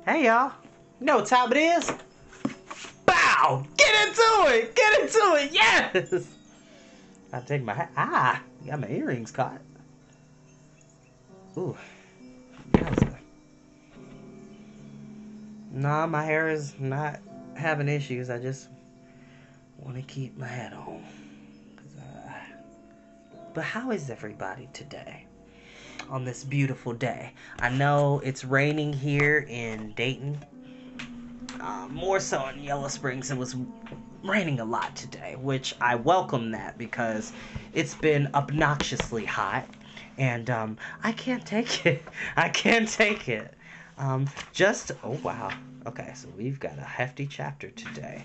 Hey y'all, you know what time it is? Bow! Get into it! Get into it! Yes! I take my hat. Got my earrings caught. Ooh, yowza. Nah, my hair is not having issues. I just want to keep my hat on. But how is everybody today? On this beautiful day. I know it's raining here in Dayton. More so in Yellow Springs. It was raining a lot today, which I welcome that because it's been obnoxiously hot. And I can't take it. I can't take it. Oh wow. Okay, so we've got a hefty chapter today.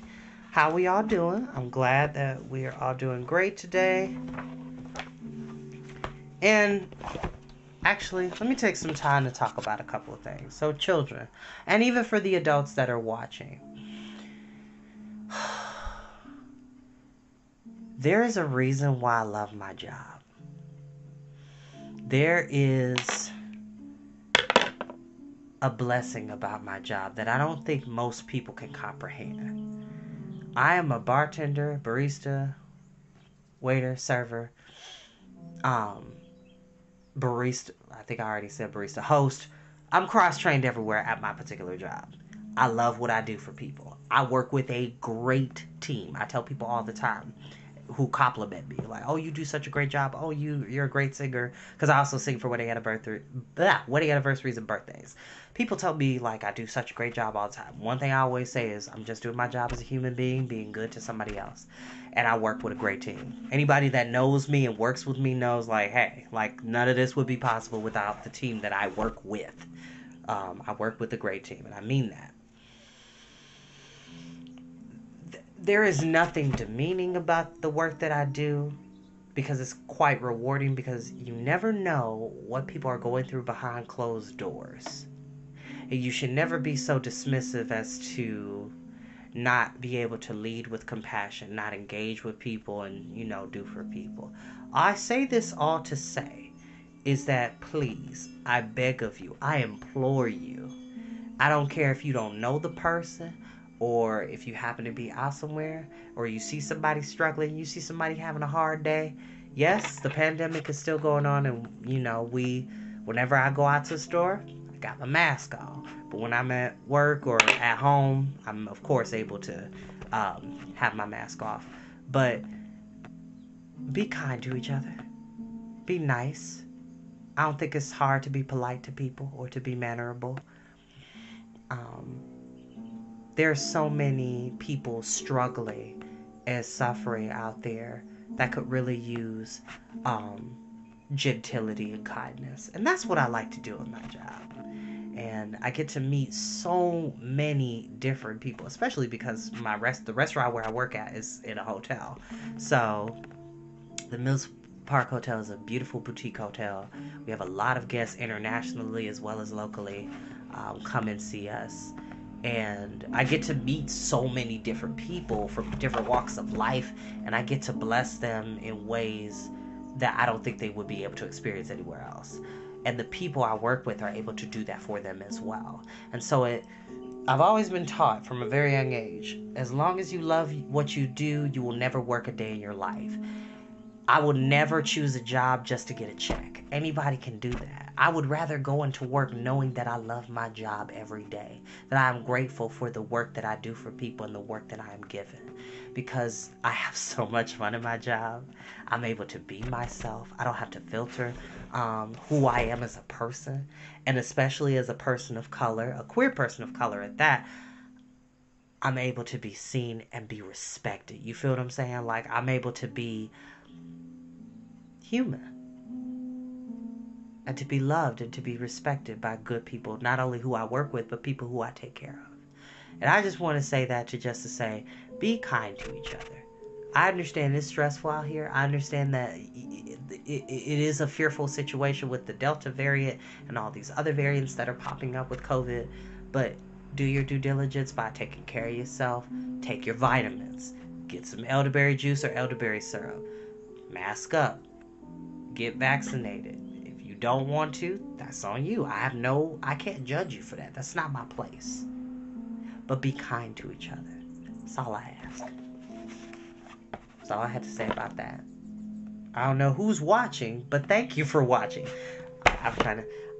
How we all doing? I'm glad that we are all doing great today. And actually, let me take some time to talk about a couple of things. So, children, and even for the adults that are watching, there is a reason why I love my job. There is a blessing about my job that I don't think most people can comprehend. I am a bartender, barista, waiter, server, barista, I think I already said barista, host. I'm cross-trained everywhere at my particular job. I love what I do for people. I work with a great team. I tell people all the time who compliment me, like, oh, you do such a great job. Oh, you're a great singer. Because I also sing for wedding anniversaries and birthdays. People tell me, like, I do such a great job all the time. One thing I always say is I'm just doing my job as a human being, being good to somebody else. And I work with a great team. Anybody that knows me and works with me knows, like, hey, like, none of this would be possible without the team that I work with. I work with a great team, and I mean that. There is nothing demeaning about the work that I do because it's quite rewarding because you never know what people are going through behind closed doors. And you should never be so dismissive as to not be able to lead with compassion, not engage with people and, do for people. I say this all to say is that please, I beg of you, I implore you. I don't care if you don't know the person or if you happen to be out somewhere or you see somebody struggling, you see somebody having a hard day. Yes, the pandemic is still going on and, whenever I go out to the store, I got my mask on. But when I'm at work or at home, I'm, of course, able to have my mask off. But be kind to each other. Be nice. I don't think it's hard to be polite to people or to be mannerable. There are so many people struggling and suffering out there that could really use gentility and kindness. And that's what I like to do in my job. And I get to meet so many different people, especially because the restaurant where I work at is in a hotel. So the Mills Park Hotel is a beautiful boutique hotel. We have a lot of guests internationally as well as locally come and see us. And I get to meet so many different people from different walks of life, and I get to bless them in ways that I don't think they would be able to experience anywhere else. And the people I work with are able to do that for them as well. And so I've always been taught from a very young age, as long as you love what you do, you will never work a day in your life. I would never choose a job just to get a check. Anybody can do that. I would rather go into work knowing that I love my job every day, that I'm grateful for the work that I do for people and the work that I am given. Because I have so much fun in my job. I'm able to be myself. I don't have to filter who I am as a person, and especially as a person of color, a queer person of color at that. I'm able to be seen and be respected. You feel what I'm saying? Like, I'm able to be human and to be loved and to be respected by good people, not only who I work with, but people who I take care of. And I just want to say that to say, be kind to each other. I understand it's stressful out here. I understand that it is a fearful situation with the Delta variant and all these other variants that are popping up with COVID. But do your due diligence by taking care of yourself. Take your vitamins. Get some elderberry juice or elderberry syrup. Mask up. Get vaccinated. If you you don't want to, that's on you. I can't judge you for that. That's not my place. But be kind to each other. That's all I ask. That's all I had to say about that. I don't know who's watching, but thank you for watching.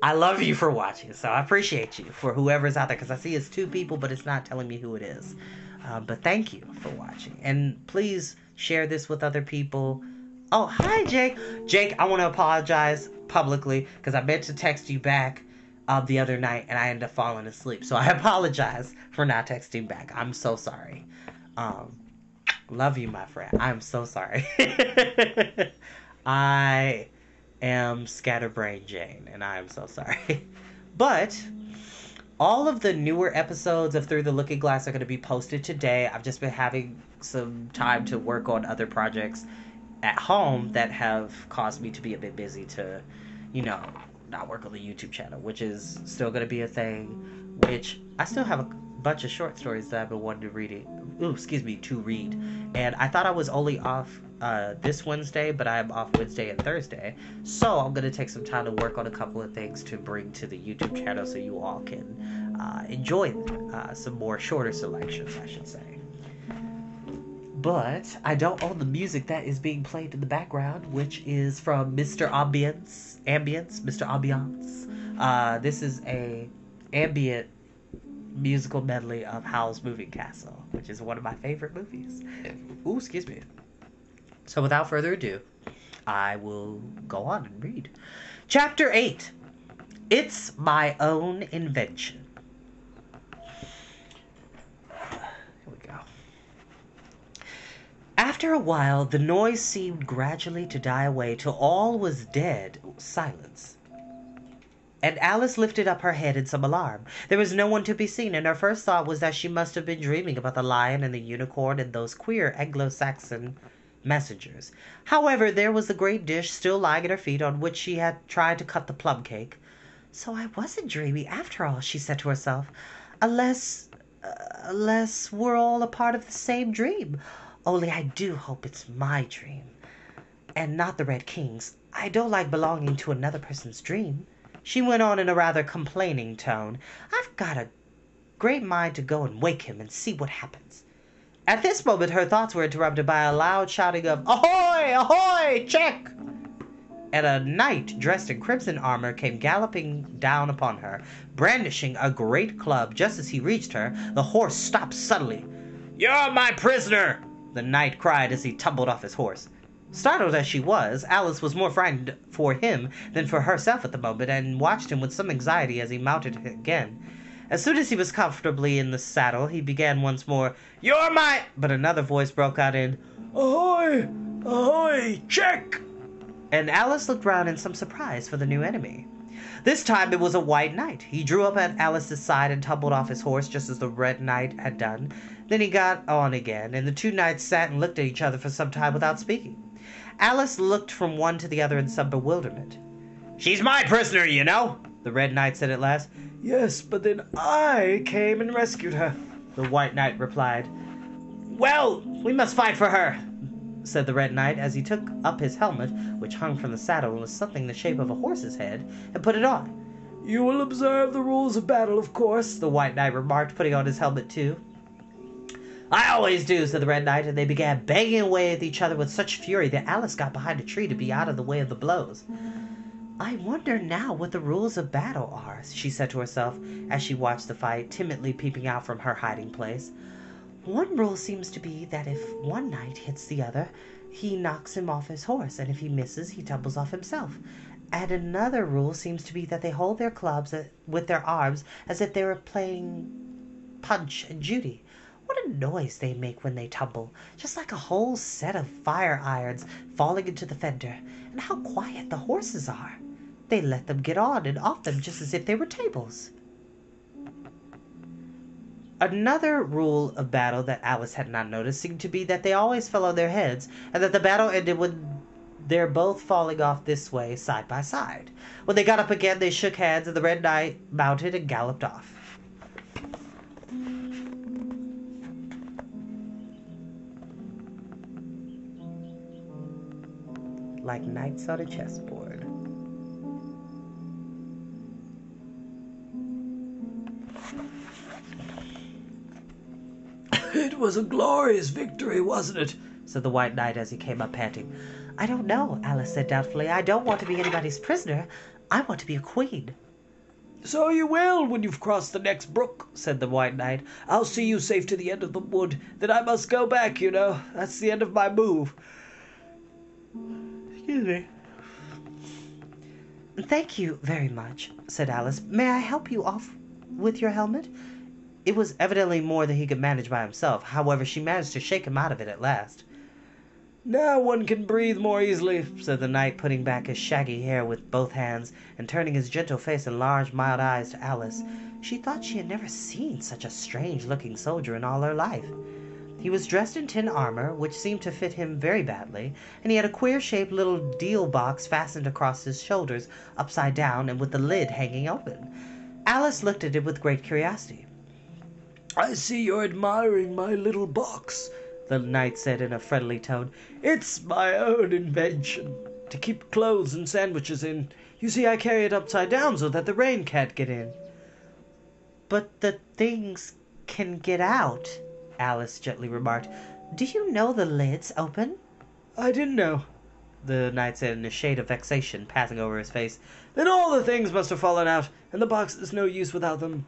I love you for watching, so I appreciate you for whoever's out there, because I see it's 2 people, but it's not telling me who it is. But thank you for watching, and please share this with other people. Oh, hi, Jake. Jake, I want to apologize publicly, because I meant to text you back the other night, and I ended up falling asleep, so I apologize for not texting back. I'm so sorry. Love you, my friend. I'm so sorry. I am Scatterbrain Jane, and I am so sorry. But all of the newer episodes of Through the Looking Glass are going to be posted today. I've just been having some time to work on other projects at home that have caused me to be a bit busy to, not work on the YouTube channel, which is still going to be a thing, which I still have a bunch of short stories that I've been wanting to read. And I thought I was only off this Wednesday, but I'm off Wednesday and Thursday, so I'm going to take some time to work on a couple of things to bring to the YouTube channel so you all can enjoy some more shorter selections, I should say. But I don't own the music that is being played in the background, which is from Mr. Mr. Ambiance. This is a ambient musical medley of Howl's Moving Castle, which is one of my favorite movies. Ooh, excuse me. So without further ado, I will go on and read. Chapter 8. It's My Own Invention. Here we go. After a while, the noise seemed gradually to die away till all was dead silence. And Alice lifted up her head in some alarm. There was no one to be seen, and her first thought was that she must have been dreaming about the lion and the unicorn and those queer Anglo-Saxon messengers. However, there was the great dish still lying at her feet, on which she had tried to cut the plum cake. So I wasn't dreaming after all, she said to herself, unless we're all a part of the same dream. Only I do hope it's my dream, and not the Red King's. I don't like belonging to another person's dream. She went on in a rather complaining tone. I've got a great mind to go and wake him and see what happens. At this moment her thoughts were interrupted by a loud shouting of, Ahoy! Ahoy! Check! And a knight dressed in crimson armor came galloping down upon her, brandishing a great club. Just as he reached her, the horse stopped suddenly. You're my prisoner! The knight cried as he tumbled off his horse. Startled as she was, Alice was more frightened for him than for herself at the moment, and watched him with some anxiety as he mounted again. As soon as he was comfortably in the saddle, he began once more, You're my... But another voice broke out in, Ahoy! Ahoy! Check! And Alice looked round in some surprise for the new enemy. This time it was a white knight. He drew up at Alice's side and tumbled off his horse just as the red knight had done. Then he got on again, and the 2 knights sat and looked at each other for some time without speaking. Alice looked from one to the other in some bewilderment. She's my prisoner, you know, the red knight said at last. Yes, but then I came and rescued her, the white knight replied. Well, we must fight for her, said the red knight as he took up his helmet, which hung from the saddle and was something the shape of a horse's head, and put it on. You will observe the rules of battle, of course, the white knight remarked, putting on his helmet too. I always do, said the red knight, and they began banging away at each other with such fury that Alice got behind a tree to be out of the way of the blows. I wonder now what the rules of battle are, she said to herself as she watched the fight, timidly peeping out from her hiding place. One rule seems to be that if one knight hits the other, he knocks him off his horse, and if he misses, he tumbles off himself. And another rule seems to be that they hold their clubs with their arms as if they were playing Punch and Judy. What a noise they make when they tumble, just like a whole set of fire irons falling into the fender. And how quiet the horses are. They let them get on and off them just as if they were tables. Another rule of battle that Alice had not noticed seemed to be that they always fell on their heads, and that the battle ended when they're both falling off this way, side by side. When they got up again, they shook hands, and the red knight mounted and galloped off. Like knights on a chessboard. It was a glorious victory, wasn't it? Said the White Knight as he came up panting. I don't know, Alice said doubtfully. I don't want to be anybody's prisoner. I want to be a queen. So you will when you've crossed the next brook, said the White Knight. I'll see you safe to the end of the wood. Then I must go back, you know. That's the end of my move. Excuse me. Thank you very much, said Alice. May I help you off with your helmet? It was evidently more than he could manage by himself. However, she managed to shake him out of it at last. Now one can breathe more easily, said the knight, putting back his shaggy hair with both hands and turning his gentle face and large, mild eyes to Alice. She thought she had never seen such a strange-looking soldier in all her life. He was dressed in tin armor, which seemed to fit him very badly, and he had a queer-shaped little deal box fastened across his shoulders, upside down and with the lid hanging open. Alice looked at it with great curiosity. I see you're admiring my little box, the knight said in a friendly tone. It's my own invention, to keep clothes and sandwiches in. You see, I carry it upside down so that the rain can't get in. But the things can get out, Alice gently remarked. Do you know the lid's open? I didn't know, the knight said in a shade of vexation passing over his face. Then all the things must have fallen out, and the box is no use without them.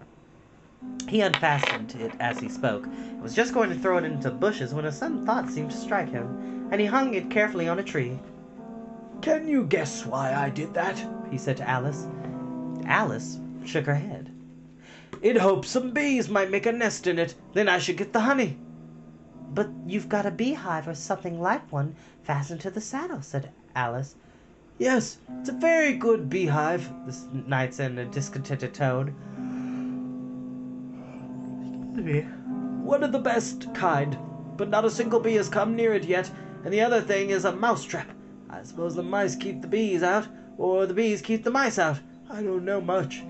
He unfastened it as he spoke, and was just going to throw it into the bushes when a sudden thought seemed to strike him, and he hung it carefully on a tree. Can you guess why I did that? He said to Alice. Alice shook her head. In hopes some bees might make a nest in it, then I should get the honey. But you've got a beehive or something like one fastened to the saddle, said Alice. Yes, it's a very good beehive, the knight said in a discontented tone. One of the best kind, but not a single bee has come near it yet, and the other thing is a mouse trap. I suppose the mice keep the bees out, or the bees keep the mice out. I don't know much.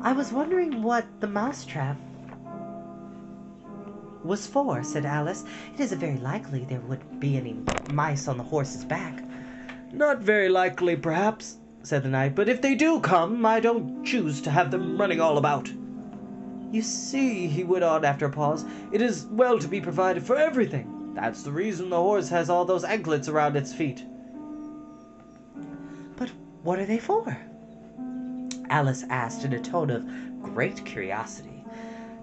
I was wondering what the mouse trap was for, said Alice. It isn't very likely there would be any mice on the horse's back. Not very likely, perhaps, said the knight, but if they do come, I don't choose to have them running all about. You see, he went on after a pause, it is well to be provided for everything. That's the reason the horse has all those anklets around its feet. But what are they for? Alice asked in a tone of great curiosity.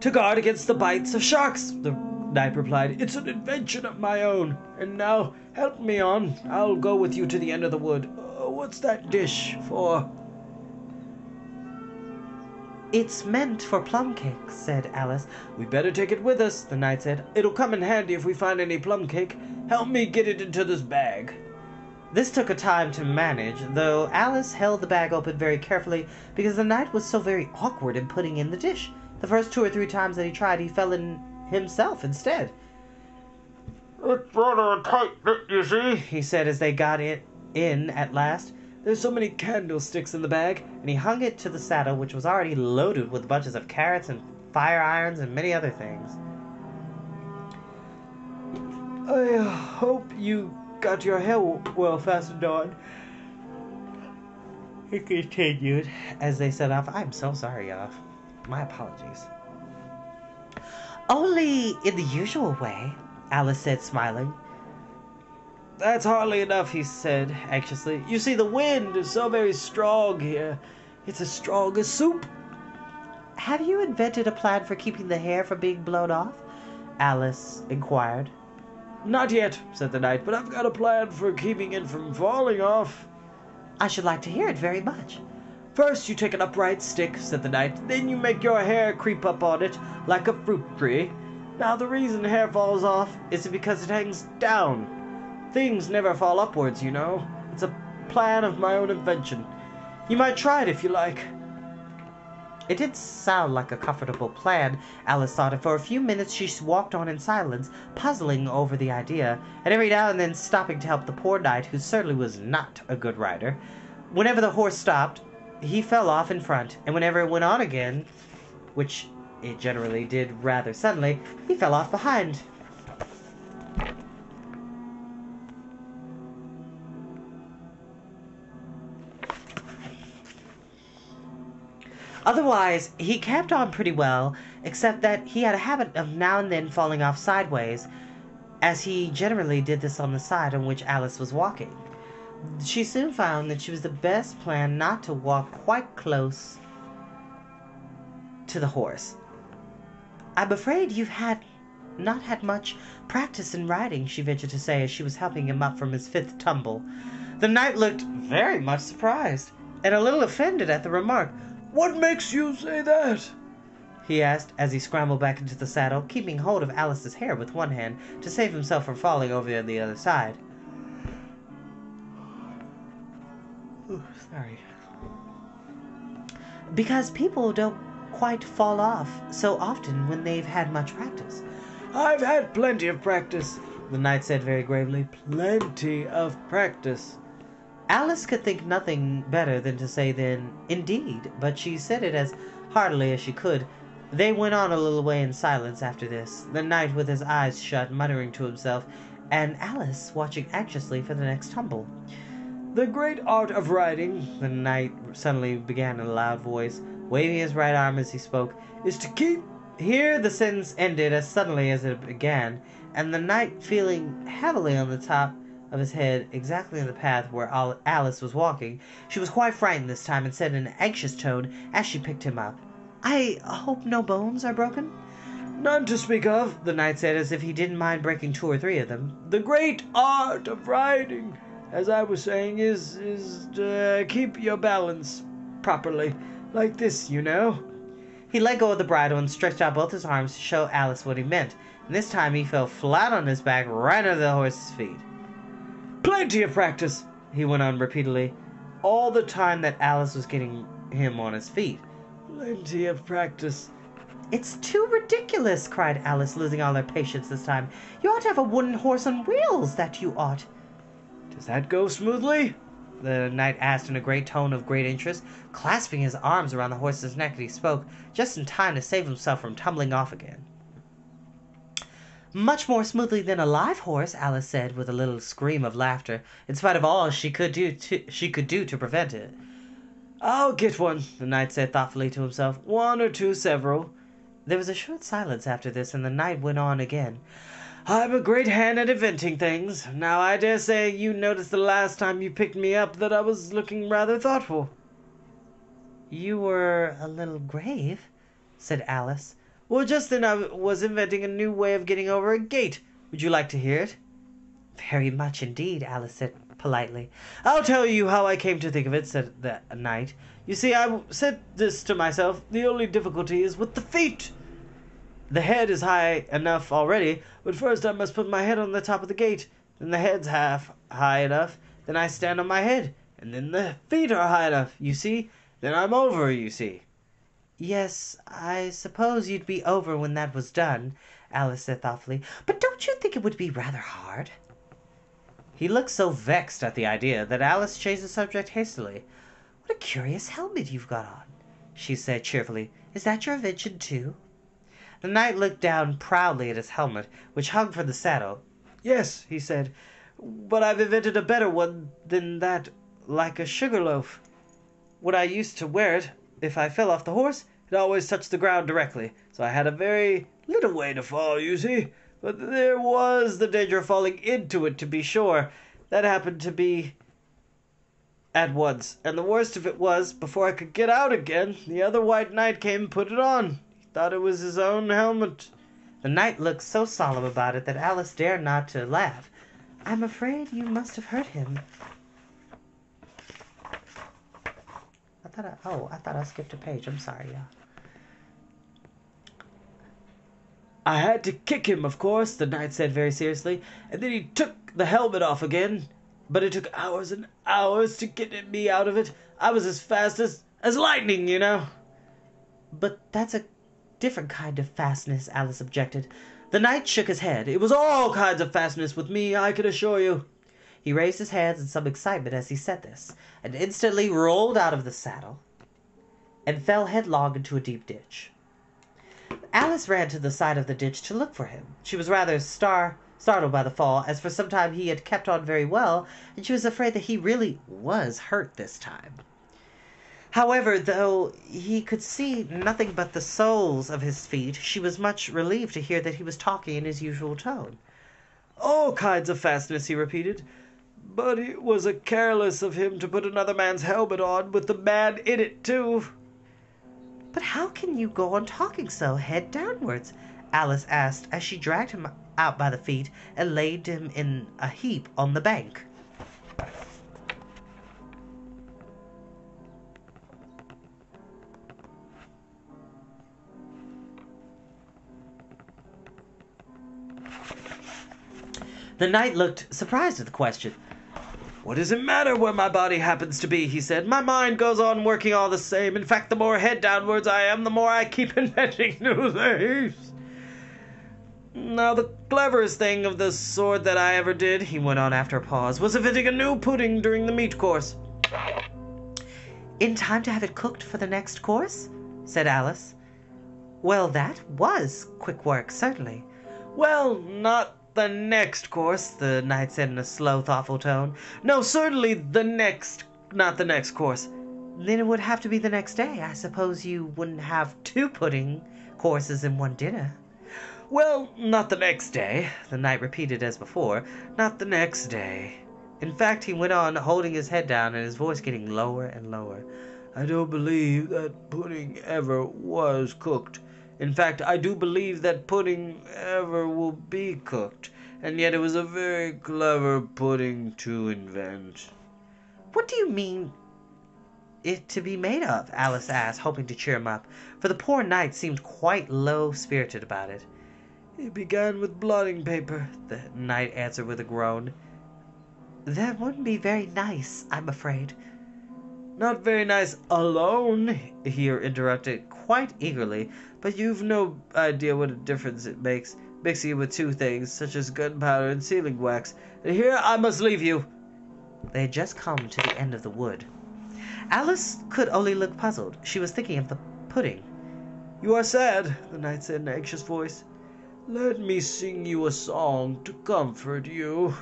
To guard against the bites of sharks, the knight replied. It's an invention of my own. And now, help me on. I'll go with you to the end of the wood. What's that dish for? It's meant for plum cake, said Alice. We better take it with us, the knight said. It'll come in handy if we find any plum cake. Help me get it into this bag. This took a time to manage, though Alice held the bag open very carefully because the knight was so very awkward in putting in the dish. The first 2 or 3 times that he tried, he fell in himself instead. It's rather a tight fit, you see, he said as they got it in at last. There's so many candlesticks in the bag. And he hung it to the saddle, which was already loaded with bunches of carrots and fire irons and many other things. I hope you got your hair well fastened on, he continued as they set off. I'm so sorry, my apologies. Only in the usual way, Alice said, smiling. That's hardly enough, he said anxiously. You see, the wind is so very strong here. It's as strong as soup. Have you invented a plan for keeping the hair from being blown off? Alice inquired. Not yet, said the knight, but I've got a plan for keeping it from falling off. I should like to hear it very much. First you take an upright stick, said the knight, then you make your hair creep up on it like a fruit tree. Now the reason hair falls off is because it hangs down. Things never fall upwards, you know. It's a plan of my own invention. You might try it if you like. It did sound like a comfortable plan, Alice thought, and for a few minutes she walked on in silence, puzzling over the idea, and every now and then stopping to help the poor knight, who certainly was not a good rider. Whenever the horse stopped, he fell off in front, and whenever it went on again, which it generally did rather suddenly, he fell off behind. Otherwise, he kept on pretty well, except that he had a habit of now and then falling off sideways, as he generally did this on the side on which Alice was walking. She soon found that she was the best plan not to walk quite close to the horse. "I'm afraid you've not had much practice in riding," she ventured to say as she was helping him up from his 5th tumble. The knight looked very much surprised, and a little offended at the remark. "What makes you say that?" he asked as he scrambled back into the saddle, keeping hold of Alice's hair with one hand to save himself from falling over on the other side. Ooh, sorry. "Because people don't quite fall off so often when they've had much practice." "I've had plenty of practice," the knight said very gravely. "Plenty of practice." Alice could think nothing better than to say then, "Indeed," but she said it as heartily as she could. They went on a little way in silence after this, the knight with his eyes shut, muttering to himself, and Alice watching anxiously for the next tumble. "The great art of riding," the knight suddenly began in a loud voice, waving his right arm as he spoke, "is to keep—" Here the sentence ended as suddenly as it began, and the knight, feeling heavily on the top of his head, exactly in the path where Alice was walking, she was quite frightened this time, and said in an anxious tone as she picked him up, "I hope no bones are broken?" "None to speak of," the knight said, as if he didn't mind breaking 2 or 3 of them. "The great art of riding, as I was saying, is to keep your balance properly. Like this, you know." He let go of the bridle and stretched out both his arms to show Alice what he meant, and this time he fell flat on his back right under the horse's feet. "Plenty of practice," he went on repeatedly, all the time that Alice was getting him on his feet. "Plenty of practice." "It's too ridiculous," cried Alice, losing all her patience this time. "You ought to have a wooden horse on wheels, that you ought." "Does that go smoothly?" the knight asked in a great tone of great interest, clasping his arms around the horse's neck as he spoke, just in time to save himself from tumbling off again. "Much more smoothly than a live horse," Alice said, with a little scream of laughter, in spite of all she could do to prevent it. "I'll get one," the knight said thoughtfully to himself. "1 or 2 several." There was a short silence after this, and the knight went on again. "I'm a great hand at inventing things. Now, I dare say you noticed the last time you picked me up that I was looking rather thoughtful." "You were a little grave," said Alice. "Well, just then I was inventing a new way of getting over a gate. Would you like to hear it?" "Very much indeed," Alice said politely. "I'll tell you how I came to think of it," said the knight. "You see, I said this to myself, the only difficulty is with the feet. The head is high enough already, but first I must put my head on the top of the gate. Then the head's half high enough, then I stand on my head, and then the feet are high enough, you see. Then I'm over, you see." "Yes, I suppose you'd be over when that was done," Alice said thoughtfully. "But don't you think it would be rather hard?" He looked so vexed at the idea that Alice changed the subject hastily. "What a curious helmet you've got on," she said cheerfully. "Is that your invention too?" The knight looked down proudly at his helmet, which hung from the saddle. "Yes," he said, "but I've invented a better one than that, like a sugar loaf. When I used to wear it, if I fell off the horse, it always touched the ground directly, so I had a very little way to fall, you see. But there was the danger of falling into it, to be sure. That happened to be at once, and the worst of it was, before I could get out again, the other white knight came and put it on. He thought it was his own helmet." The knight looked so solemn about it that Alice dared not to laugh. "I'm afraid you must have hurt him." I thought I skipped a page. I'm sorry, y'all. "I had to kick him, of course," the knight said very seriously, "and then he took the helmet off again. But it took hours and hours to get me out of it. I was as fast as lightning, you know." "But that's a different kind of fastness," Alice objected. The knight shook his head. "It was all kinds of fastness with me, I can assure you." He raised his hands in some excitement as he said this, and instantly rolled out of the saddle and fell headlong into a deep ditch. Alice ran to the side of the ditch to look for him. She was rather startled by the fall, as for some time he had kept on very well, and she was afraid that he really was hurt this time. However, though he could see nothing but the soles of his feet, she was much relieved to hear that he was talking in his usual tone. "All kinds of fastness," he repeated. "But it was a careless of him to put another man's helmet on, with the man in it, too." "But how can you go on talking so, head downwards?" Alice asked, as she dragged him out by the feet and laid him in a heap on the bank. The knight looked surprised at the question. "What does it matter where my body happens to be?" he said. "My mind goes on working all the same. In fact, the more head downwards I am, the more I keep inventing new things. Now, the cleverest thing of the sort that I ever did," he went on after a pause, "was inventing a new pudding during the meat course." "In time to have it cooked for the next course?" said Alice. "Well, that was quick work, certainly." "Well, not the next course," the knight said in a slow, thoughtful tone. "No, certainly not the next course." "Then it would have to be the next day. I suppose you wouldn't have 2 pudding courses in one dinner." "Well, not the next day," the knight repeated as before. "Not the next day." In fact, he went on, holding his head down and his voice getting lower and lower. "I don't believe that pudding ever was cooked. In fact, I do believe that pudding ever will be cooked. And yet it was a very clever pudding to invent." "What do you mean it to be made of?" Alice asked, hoping to cheer him up, for the poor knight seemed quite low-spirited about it. "It began with blotting paper," the knight answered with a groan. "That wouldn't be very nice, I'm afraid." "Not very nice alone," he interrupted quite eagerly, "but you've no idea what a difference it makes, mixing it with 2 things, such as gunpowder and sealing wax. And here I must leave you." They had just come to the end of the wood. Alice could only look puzzled. She was thinking of the pudding. "You are sad," the knight said in an anxious voice. "Let me sing you a song to comfort you."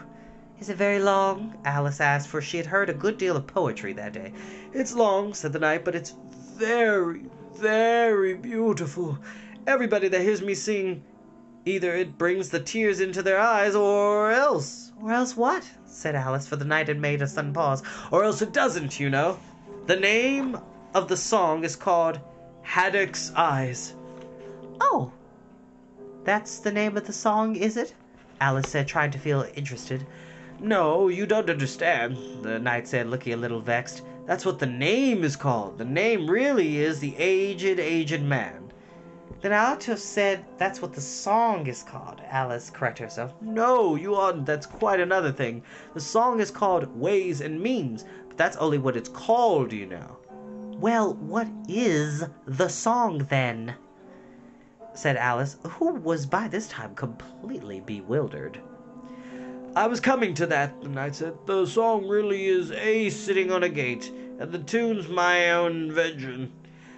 "Is it very long?" Alice asked, for she had heard a good deal of poetry that day. "It's long," said the knight, "but it's very, very beautiful. Everybody that hears me sing, either it brings the tears into their eyes, or else—" "Or else what?" said Alice, for the knight had made a sudden pause. "Or else it doesn't, you know. The name of the song is called Haddock's Eyes." "Oh, that's the name of the song, is it?" Alice said, trying to feel interested. "No, you don't understand," the knight said, looking a little vexed. "That's what the name is called. The name really is The Aged Man." "Then I ought to have said that's what the song is called," Alice corrected herself. "No, you oughtn't. That's quite another thing. The song is called Ways and Means, but that's only what it's called, you know." "Well, what is the song, then?" said Alice, who was by this time completely bewildered. "I was coming to that," the knight said. "The song really is A sitting on a gate, and the tune's my own invention."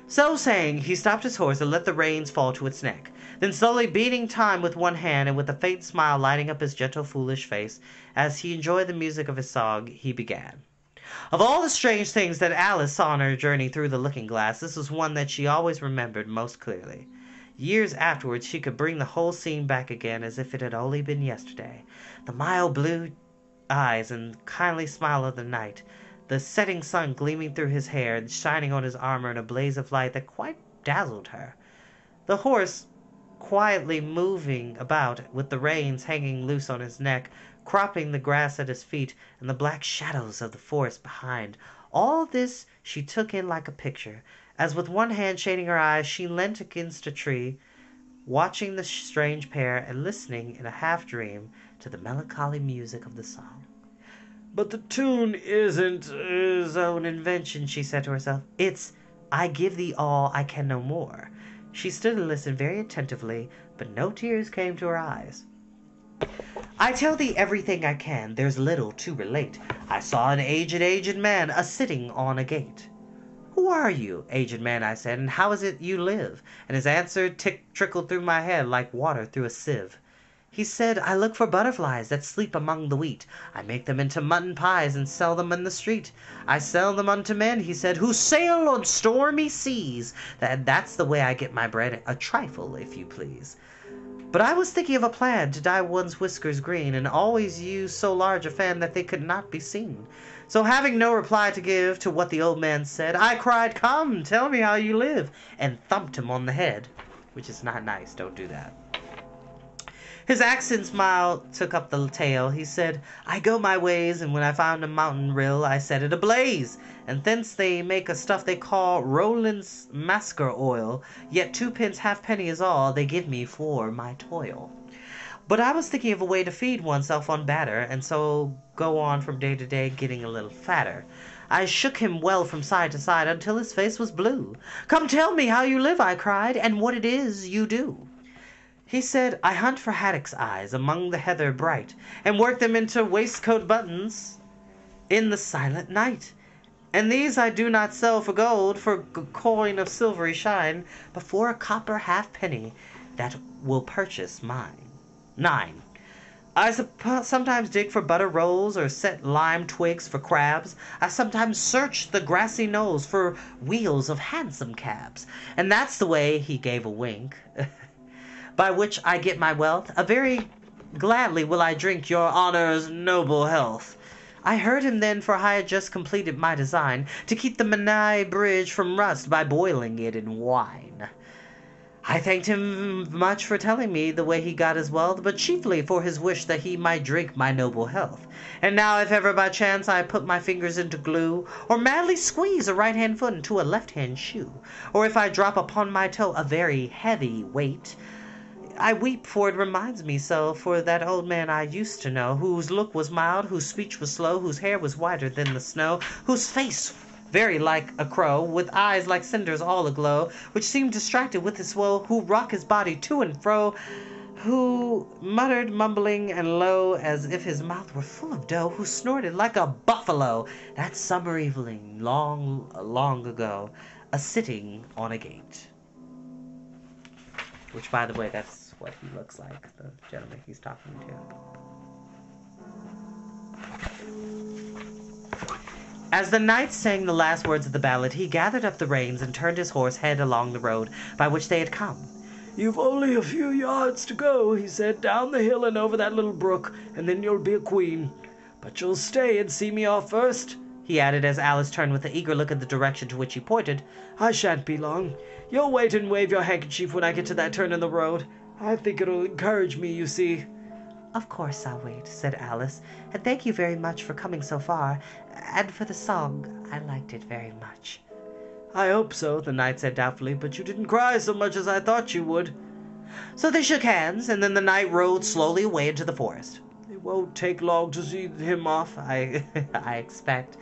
So saying, he stopped his horse and let the reins fall to its neck. Then slowly beating time with one hand and with a faint smile lighting up his gentle, foolish face, as he enjoyed the music of his song, he began. Of all the strange things that Alice saw on her journey through the looking-glass, this was one that she always remembered most clearly. Years afterwards she could bring the whole scene back again as if it had only been yesterday. The mild blue eyes and kindly smile of the knight, the setting sun gleaming through his hair and shining on his armor in a blaze of light that quite dazzled her. The horse quietly moving about with the reins hanging loose on his neck, cropping the grass at his feet, and the black shadows of the forest behind. All this she took in like a picture, as with one hand shading her eyes she leant against a tree, watching the strange pair and listening in a half-dream to the melancholy music of the song. "But the tune isn't His own invention," she said to herself. "It's I give thee all, I can no more." She stood and listened very attentively, but no tears came to her eyes. "I tell thee everything I can, there's little to relate. I saw an aged man a-sitting on a gate. 'Who are you, aged man?' I said, 'and how is it you live?' And his answer trickled through my head like water through a sieve. He said, I look for butterflies that sleep among the wheat. I make them into mutton pies and sell them in the street. I sell them unto men, he said, who sail on stormy seas. That's the way I get my bread, a trifle, if you please. But I was thinking of a plan to dye one's whiskers green, and always use so large a fan that they could not be seen. So having no reply to give to what the old man said, I cried, come, tell me how you live, and thumped him on the head. Which is not nice, don't do that. His accent smile took up the tale. He said, I go my ways, and when I found a mountain rill, I set it ablaze. And thence they make a stuff they call Rowland's Masker oil, yet 2 halfpenny is all they give me for my toil. But I was thinking of a way to feed oneself on batter, and so go on from day to day, getting a little fatter. I shook him well from side to side until his face was blue. Come tell me how you live, I cried, and what it is you do. He said, I hunt for haddock's eyes among the heather bright, and work them into waistcoat buttons in the silent night. And these I do not sell for gold, for coin of silvery shine, but for a copper halfpenny that will purchase mine. 9. I sometimes dig for butter rolls, or set lime twigs for crabs. I sometimes search the grassy knolls for wheels of hansom cabs. And that's the way, he gave a wink, by which I get my wealth. A very gladly will I drink your honour's noble health. I heard him then, for I had just completed my design, to keep the Menai Bridge from rust by boiling it in wine. I thanked him much for telling me the way he got his wealth, but chiefly for his wish that he might drink my noble health. And now if ever by chance I put my fingers into glue, or madly squeeze a right-hand foot into a left-hand shoe, or if I drop upon my toe a very heavy weight, I weep, for it reminds me so, for that old man I used to know, whose look was mild, whose speech was slow, whose hair was whiter than the snow, whose face very like a crow, with eyes like cinders all aglow, which seemed distracted with his woe, who rocked his body to and fro, who muttered mumbling and low, as if his mouth were full of dough, who snorted like a buffalo, that summer evening, long, long ago, a-sitting on a gate. Which, by the way, that's what he looks like, the gentleman he's talking to. As the knight sang the last words of the ballad, he gathered up the reins and turned his horse head along the road by which they had come. You've only a few yards to go, he said, down the hill and over that little brook, and then you'll be a queen. But you'll stay and see me off first, he added as Alice turned with an eager look in the direction to which he pointed. I shan't be long. You'll wait and wave your handkerchief when I get to that turn in the road. I think it'll encourage me, you see. Of course I'll wait, said Alice, and thank you very much for coming so far, and for the song. I liked it very much. I hope so, the knight said doubtfully, but you didn't cry so much as I thought you would. So they shook hands, and then the knight rode slowly away into the forest. It won't take long to see him off, I expect,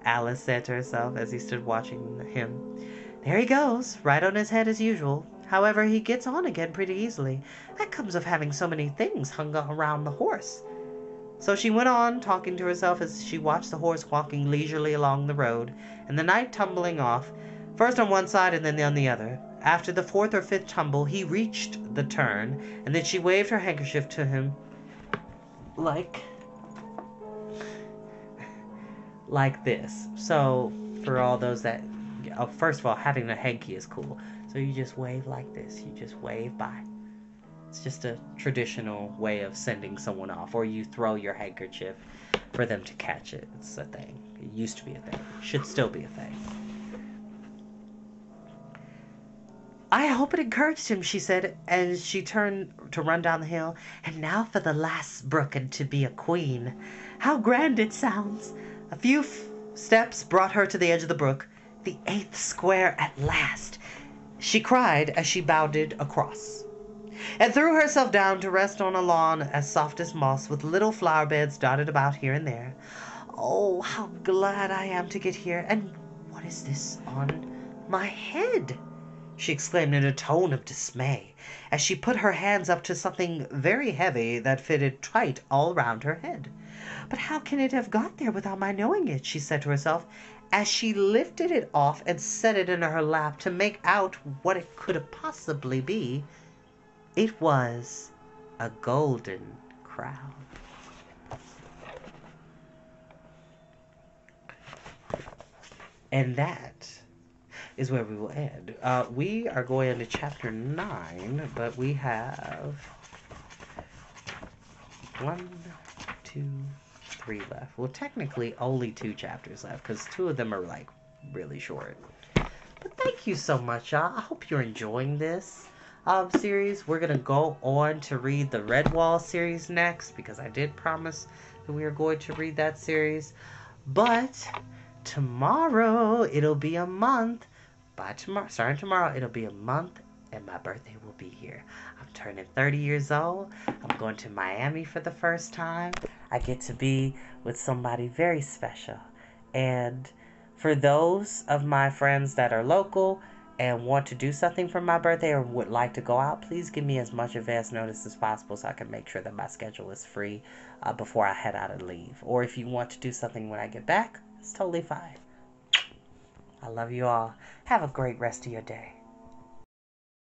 Alice said to herself as he stood watching him. There he goes, right on his head as usual. However, he gets on again pretty easily. That comes of having so many things hung around the horse. So she went on, talking to herself as she watched the horse walking leisurely along the road, and the knight tumbling off, first on one side and then on the other. After the 4th or 5th tumble, he reached the turn, and then she waved her handkerchief to him like this. So, for all those that... first of all, having a hanky is cool. So you just wave like this. You just wave by. It's just a traditional way of sending someone off. Or you throw your handkerchief for them to catch it. It's a thing. It used to be a thing. It should still be a thing. I hope it encouraged him, she said, as she turned to run down the hill. And now for the last brook and to be a queen. How grand it sounds. A few steps brought her to the edge of the brook. The 8th square at last, she cried as she bounded across, and threw herself down to rest on a lawn as soft as moss, with little flower beds dotted about here and there. Oh, how glad I am to get here! And what is this on my head? She exclaimed in a tone of dismay, as she put her hands up to something very heavy that fitted tight all round her head. But how can it have got there without my knowing it? She said to herself, as she lifted it off and set it in her lap to make out what it could possibly be. It was a golden crown. And that is where we will end. We are going into chapter 9, but we have 1, 2, 3 left. Well, technically only 2 chapters left because 2 of them are like really short. But thank you so much, y'all. I hope you're enjoying this series. We're gonna go on to read the Redwall series next because I did promise that we are going to read that series. But tomorrow it'll be a month. Starting tomorrow, it'll be a month, and my birthday will be here. I'm turning 30 years old. I'm going to Miami for the first time. I get to be with somebody very special. And for those of my friends that are local and want to do something for my birthday or would like to go out, please give me as much advance notice as possible so I can make sure that my schedule is free before I head out and leave. Or if you want to do something when I get back, it's totally fine. I love you all. Have a great rest of your day.